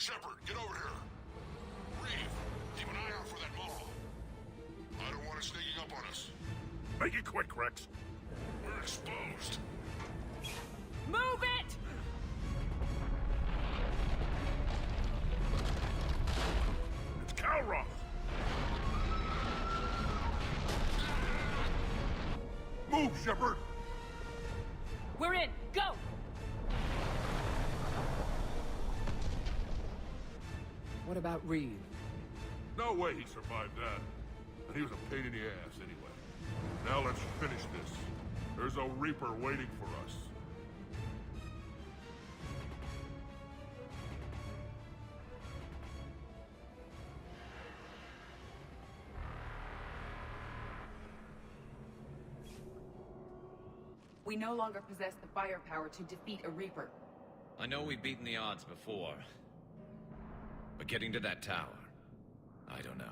Shepard, get over here. Reeve, keep an eye out for that mall. I don't want it sneaking up on us. Make it quick, Rex. We're exposed. Move it! It's Calroth! Move, Shepard! We're in! Go! What about Reeve? No way he survived that. And he was a pain in the ass anyway. Now let's finish this. There's a Reaper waiting for us. We no longer possess the firepower to defeat a Reaper. I know we've beaten the odds before. But getting to that tower, I don't know.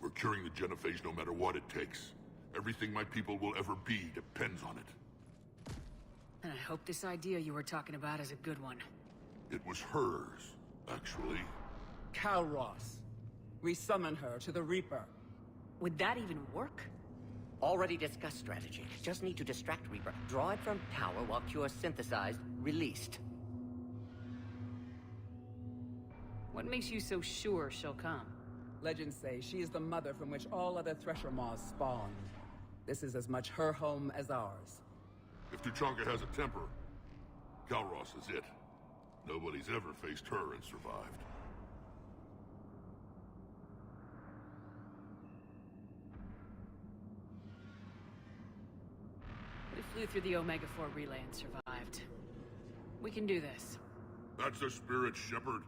We're curing the genophage no matter what it takes. Everything my people will ever be depends on it. And I hope this idea you were talking about is a good one. It was hers, actually. Calroth. Resummon her to the Reaper. Would that even work? Already discussed strategy. Just need to distract Reaper. Draw it from tower while Cure synthesized, released. What makes you so sure she'll come? Legends say she is the mother from which all other Thresher Maws spawned. This is as much her home as ours. If Tuchanka has a temper, Calroth is it. Nobody's ever faced her and survived. We flew through the Omega-4 relay and survived. We can do this. That's the spirit, Shepard.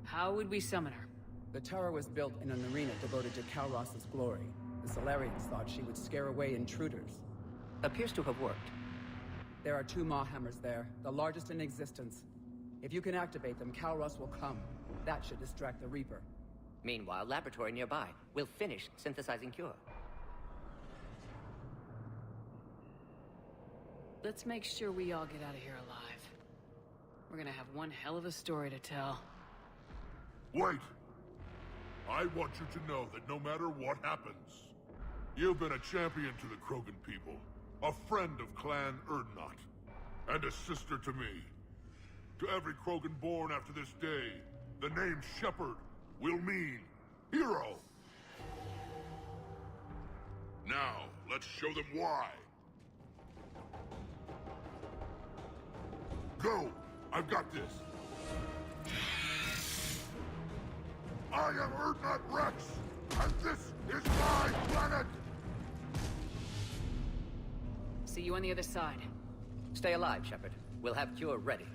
How would we summon her? The tower was built in an arena devoted to Calroth's glory. The Solarians thought she would scare away intruders. Appears to have worked. There are 2 Maw hammers there, the largest in existence. If you can activate them, Calroth will come. That should distract the Reaper. Meanwhile, laboratory nearby. We'll finish synthesizing Cure. Let's make sure we all get out of here alive. We're gonna have one hell of a story to tell. Wait! I want you to know that no matter what happens, you've been a champion to the Krogan people, a friend of Clan Erdnot, and a sister to me. To every Krogan born after this day, the name Shepard will mean hero. Now, let's show them why. Go! I've got this. I am Erdnot Rex, and this is my planet! See you on the other side. Stay alive, Shepard. We'll have Cure ready.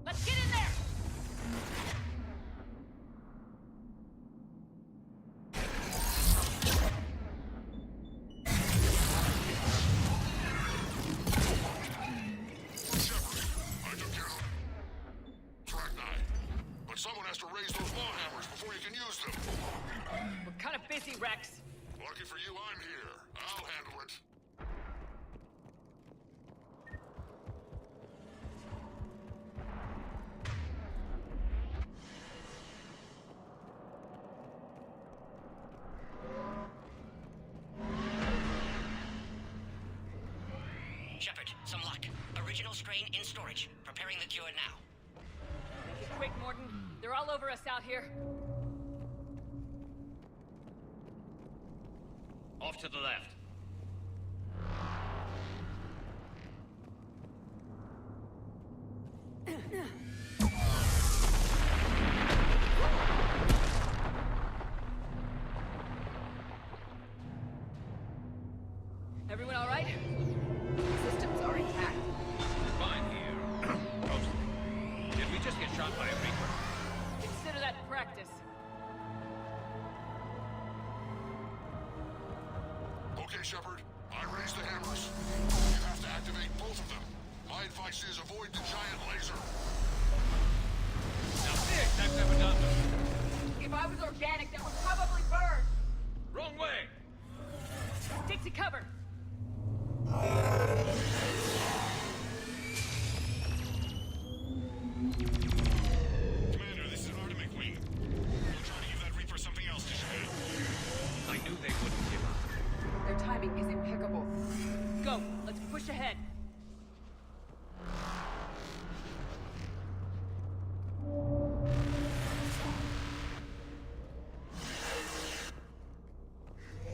Let's get in there! Someone has to raise those law hammers before you can use them. We're kind of busy, Rex. Lucky for you, I'm here. I'll handle it. Shepard, some luck. Original strain in storage. Preparing the Cure now. Make it quick, Morton. They're all over us out here. Off to the left. Everyone all right? Systems are intact. Fine here. Mostly. Did we just get shot by a Reaper? Consider that practice. Okay, Shepard. I raised the hammers. You have to activate both of them. My advice is avoid the giant laser. Now this I've never done before. If I was organic, that would probably burn. Wrong way! Stick to cover. go. Let's push ahead.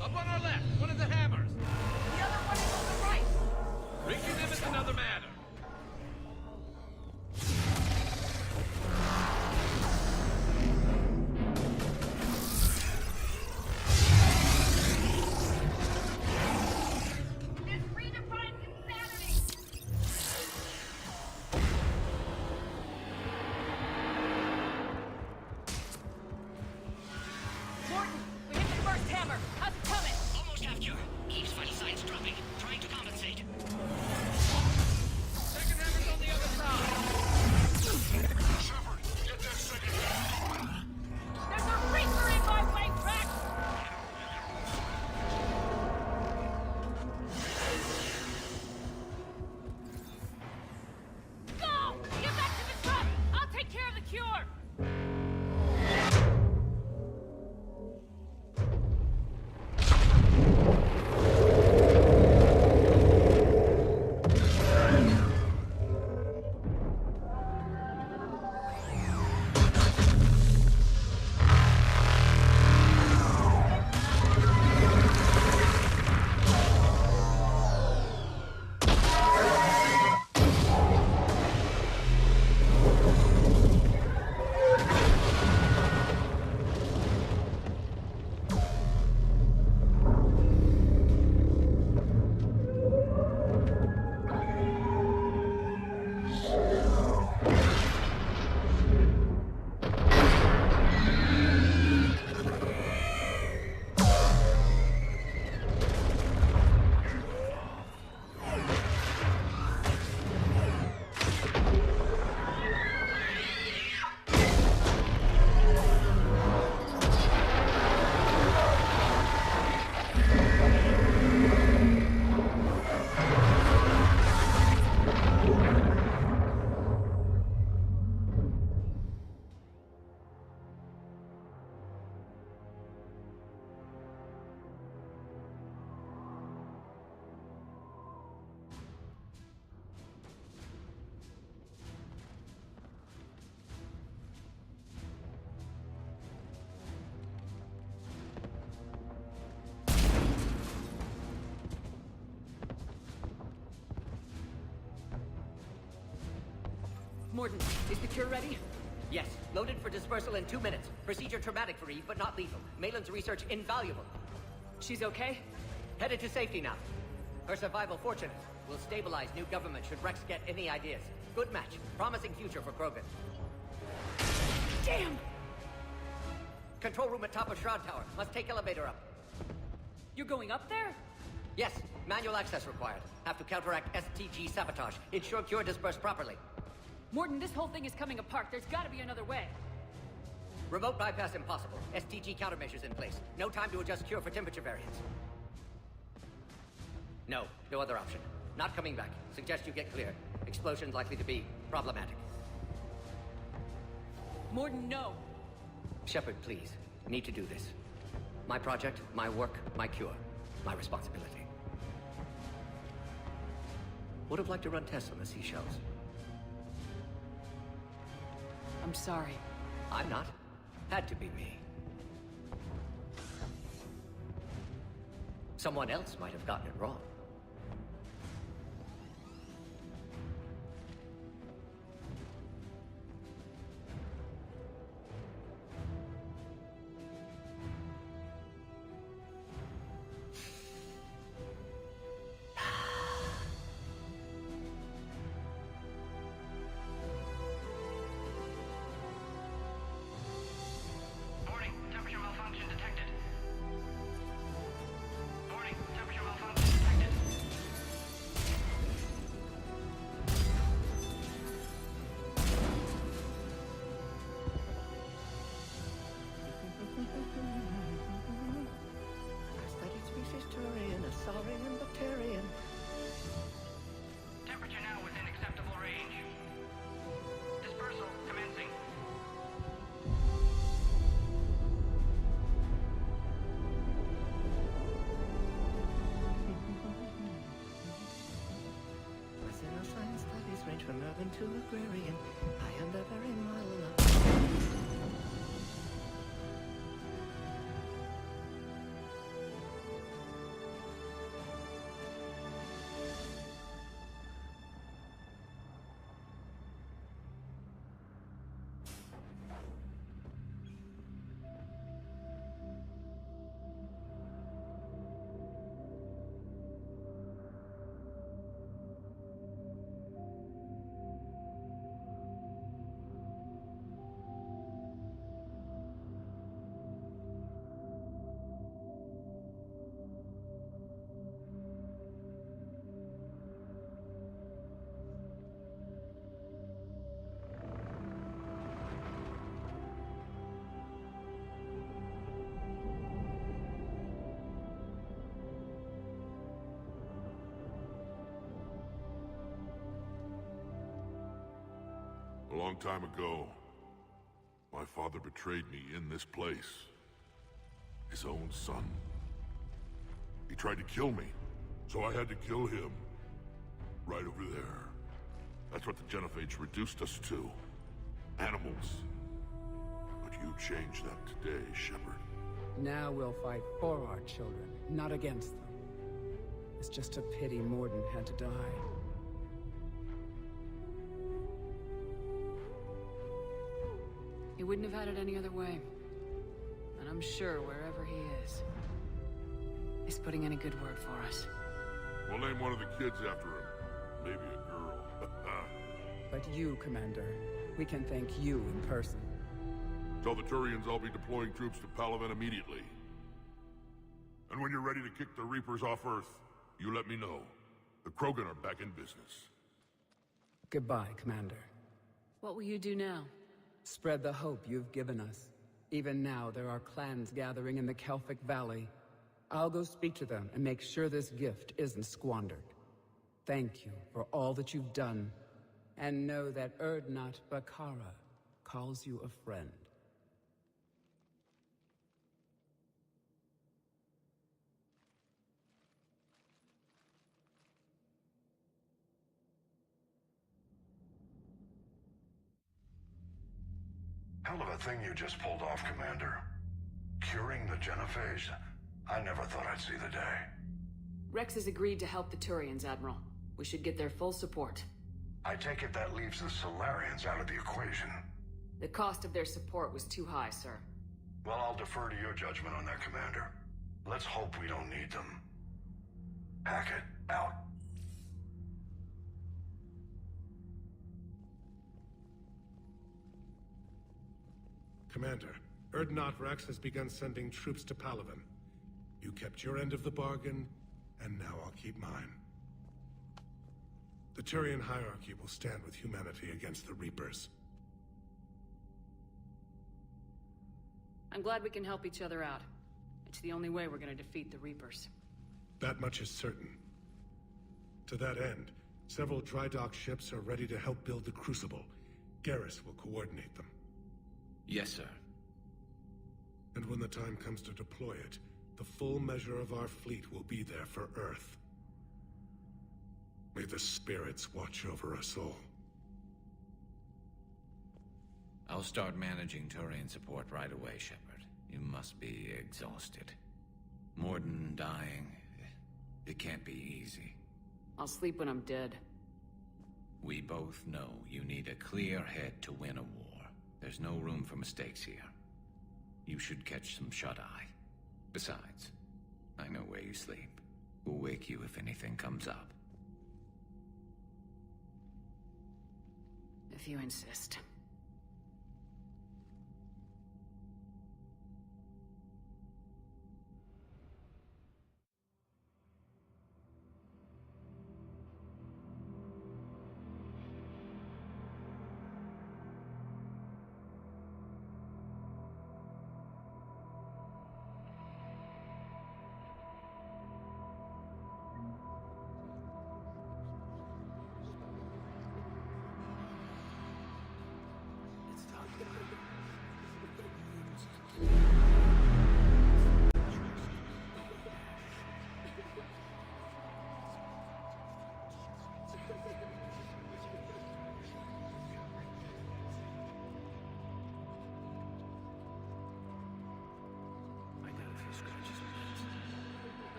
Up on our left, one of the hammers. The other one is on the right! Reaching them is another matter. This redefines insanity! Morton, we hit the first hammer. How's it coming? Almost have cure. Eve's vital signs dropping. Trying to compensate. Second hammer's on the other side. Shepard, get that second hammer going. There's a Reaper in my way, Rex! Go! Get back to the truck! I'll take care of the cure! Morton, is the cure ready? Yes, loaded for dispersal in 2 minutes. Procedure traumatic for Eve, but not lethal. Malin's research invaluable. She's okay? Headed to safety now. Her survival fortunate. Will stabilize new government should Rex get any ideas. Good match. Promising future for Krogan. Damn! Control room at top of Shroud Tower. Must take elevator up. You're going up there? Yes, manual access required. Have to counteract STG sabotage. Ensure cure dispersed properly. Morton, this whole thing is coming apart. There's gotta be another way. Remote bypass impossible. STG countermeasures in place. No time to adjust cure for temperature variance. No other option. Not coming back. Suggest you get clear. Explosion likely to be problematic. Morton, no. Shepard, please. Need to do this. My project, my work, my cure. My responsibility. Would have liked to run tests on the seashells. I'm sorry. I'm not. Had to be me. Someone else might have gotten it wrong. Warning, temperature malfunction detected. Warning, temperature malfunction detected. From urban to agrarian, I am the very model of... A long time ago, my father betrayed me in this place. His own son. He tried to kill me, so I had to kill him. Right over there. That's what the Genophage reduced us to. Animals. But you changed that today, Shepard. Now we'll fight for our children, not against them. It's just a pity Morden had to die. He wouldn't have had it any other way. And I'm sure wherever he is, he's putting in a good word for us. We'll name one of the kids after him. Maybe a girl. But you, Commander, we can thank you in person. Tell the Turians I'll be deploying troops to Palaven immediately. And when you're ready to kick the Reapers off Earth, you let me know. The Krogan are back in business. Goodbye, Commander. What will you do now? Spread the hope you've given us. Even now, there are clans gathering in the Kelphic Valley. I'll go speak to them and make sure this gift isn't squandered. Thank you for all that you've done. And know that Urdnot Bakara calls you a friend. Hell of a thing you just pulled off, Commander. Curing the Genophage. I never thought I'd see the day. Rex has agreed to help the Turians, Admiral. We should get their full support. I take it that leaves the Solarians out of the equation. The cost of their support was too high, sir. Well, I'll defer to your judgment on that, Commander. Let's hope we don't need them. Hackett, out. Commander, Urdnot Rex has begun sending troops to Palaven. You kept your end of the bargain, and now I'll keep mine. The Turian hierarchy will stand with humanity against the Reapers. I'm glad we can help each other out. It's the only way we're gonna defeat the Reapers. That much is certain. To that end, several dry dock ships are ready to help build the Crucible. Garrus will coordinate them. Yes, sir. And when the time comes to deploy it, the full measure of our fleet will be there for Earth. May the spirits watch over us all. I'll start managing Turian support right away, Shepard. You must be exhausted. Morden dying, it can't be easy. I'll sleep when I'm dead. We both know you need a clear head to win a war. There's no room for mistakes here. You should catch some shut-eye. Besides, I know where you sleep. We'll wake you if anything comes up. If you insist.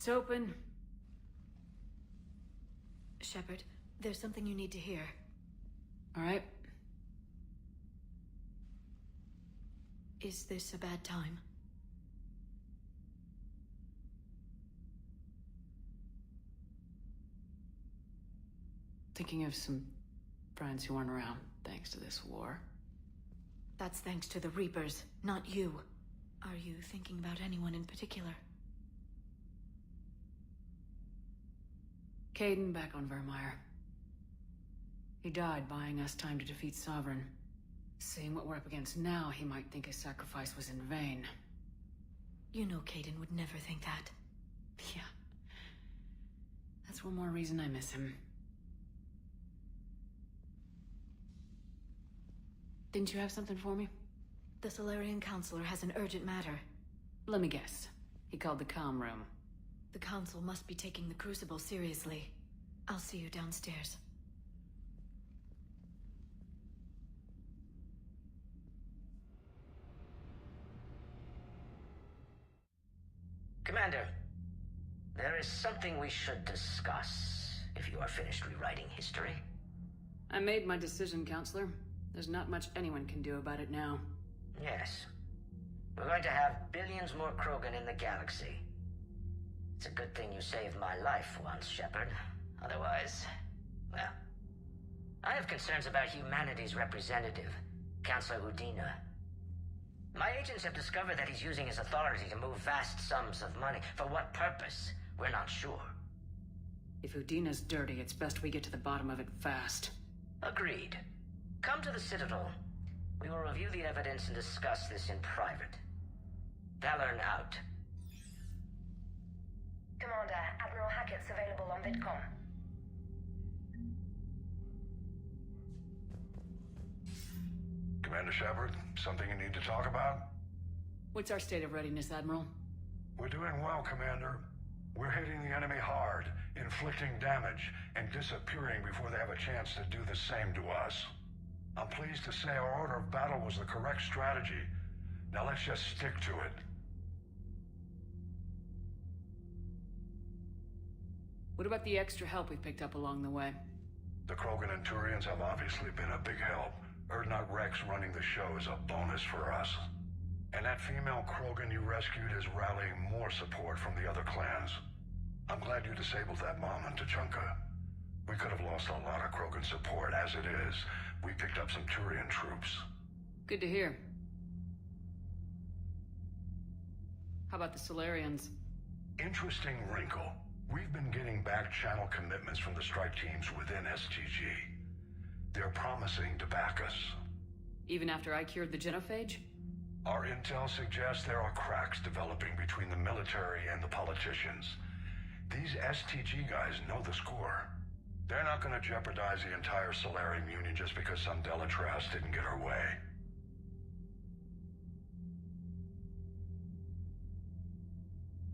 It's open. Shepard, there's something you need to hear. All right. Is this a bad time? Thinking of some friends who aren't around thanks to this war. That's thanks to the Reapers, not you. Are you thinking about anyone in particular? Caden back on Vermeer. He died buying us time to defeat Sovereign. Seeing what we're up against now, he might think his sacrifice was in vain. You know Caden would never think that. Yeah. That's one more reason I miss him. Didn't you have something for me? The Solarian Counselor has an urgent matter. Let me guess. He called the comm room. The Council must be taking the Crucible seriously. I'll see you downstairs. Commander, there is something we should discuss, if you are finished rewriting history. I made my decision, Counselor. There's not much anyone can do about it now. Yes. We're going to have billions more Krogan in the galaxy. It's a good thing you saved my life once, Shepard. Otherwise, well... I have concerns about humanity's representative, Councillor Udina. My agents have discovered that he's using his authority to move vast sums of money. For what purpose? We're not sure. If Udina's dirty, it's best we get to the bottom of it fast. Agreed. Come to the Citadel. We will review the evidence and discuss this in private. Valorn out. Commander, Admiral Hackett's available on VidCom. Commander Shepard, something you need to talk about? What's our state of readiness, Admiral? We're doing well, Commander. We're hitting the enemy hard, inflicting damage, and disappearing before they have a chance to do the same to us. I'm pleased to say our order of battle was the correct strategy. Now let's just stick to it. What about the extra help we picked up along the way? The Krogan and Turians have obviously been a big help. Urdnot Rex running the show is a bonus for us. And that female Krogan you rescued is rallying more support from the other clans. I'm glad you disabled that bomb in Tuchanka. We could have lost a lot of Krogan support. As it is, we picked up some Turian troops. Good to hear. How about the Solarians? Interesting wrinkle. We've been getting back-channel commitments from the strike teams within STG. They're promising to back us. Even after I cured the genophage? Our intel suggests there are cracks developing between the military and the politicians. These STG guys know the score. They're not going to jeopardize the entire Solarian Union just because some Delatras didn't get her way.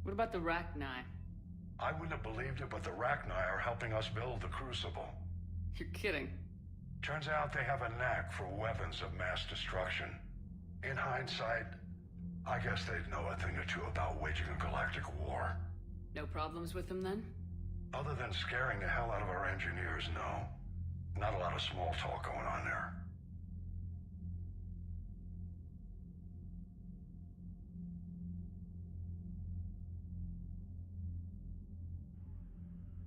What about the Rachni? I wouldn't have believed it, but the Rachni are helping us build the Crucible. You're kidding. Turns out they have a knack for weapons of mass destruction. In hindsight, I guess they'd know a thing or two about waging a galactic war. No problems with them then? Other than scaring the hell out of our engineers, no. Not a lot of small talk going on there.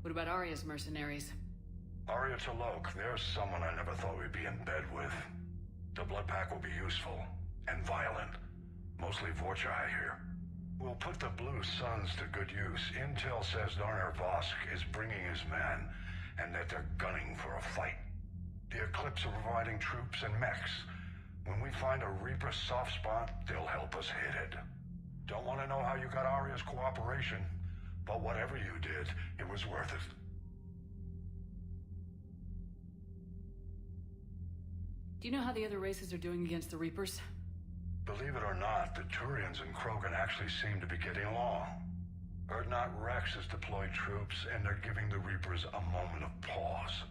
What about Arya's mercenaries? Arya T'Loak, there's someone I never thought we'd be in bed with. The Blood Pack will be useful, and violent. Mostly Vorcha, I hear. We'll put the Blue Suns to good use. Intel says Darner Vosk is bringing his men, and that they're gunning for a fight. The Eclipse are providing troops and mechs. When we find a Reaper soft spot, they'll help us hit it. Don't want to know how you got Arya's cooperation, but whatever you did, it was worth it. Do you know how the other races are doing against the Reapers? Believe it or not, the Turians and Krogan actually seem to be getting along. Urdnot Rex has deployed troops, and they're giving the Reapers a moment of pause.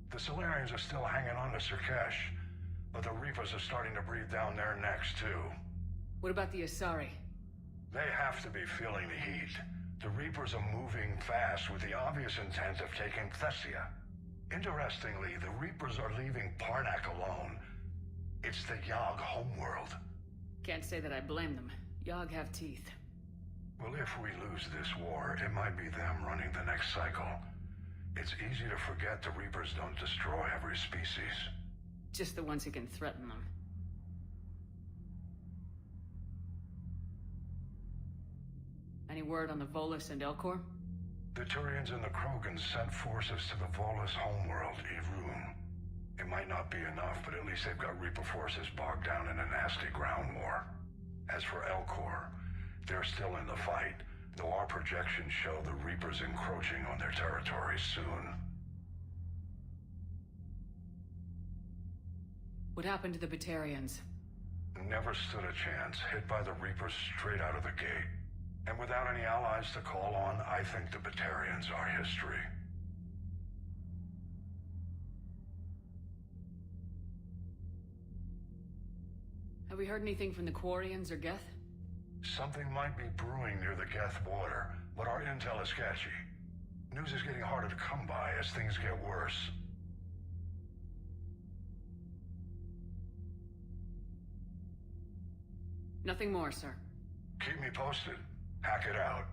The Solarians are still hanging on to Surkesh, but the Reapers are starting to breathe down their necks, too. What about the Asari? They have to be feeling the heat. The Reapers are moving fast with the obvious intent of taking Thessia. Interestingly, the Reapers are leaving Parnak alone. It's the Yogg homeworld. Can't say that I blame them. Yogg have teeth. Well, if we lose this war, it might be them running the next cycle. It's easy to forget the Reapers don't destroy every species. Just the ones who can threaten them. Any word on the Volus and Elcor? The Turians and the Krogan sent forces to the Volus homeworld, Irun. It might not be enough, but at least they've got Reaper forces bogged down in a nasty ground war. As for Elcor, they're still in the fight, though our projections show the Reapers encroaching on their territory soon. What happened to the Batarians? Never stood a chance, hit by the Reapers straight out of the gate. And without any allies to call on, I think the Batarians are history. Have we heard anything from the Quarians or Geth? Something might be brewing near the Geth border, but our intel is sketchy. News is getting harder to come by as things get worse. Nothing more, sir. Keep me posted. Hack it out.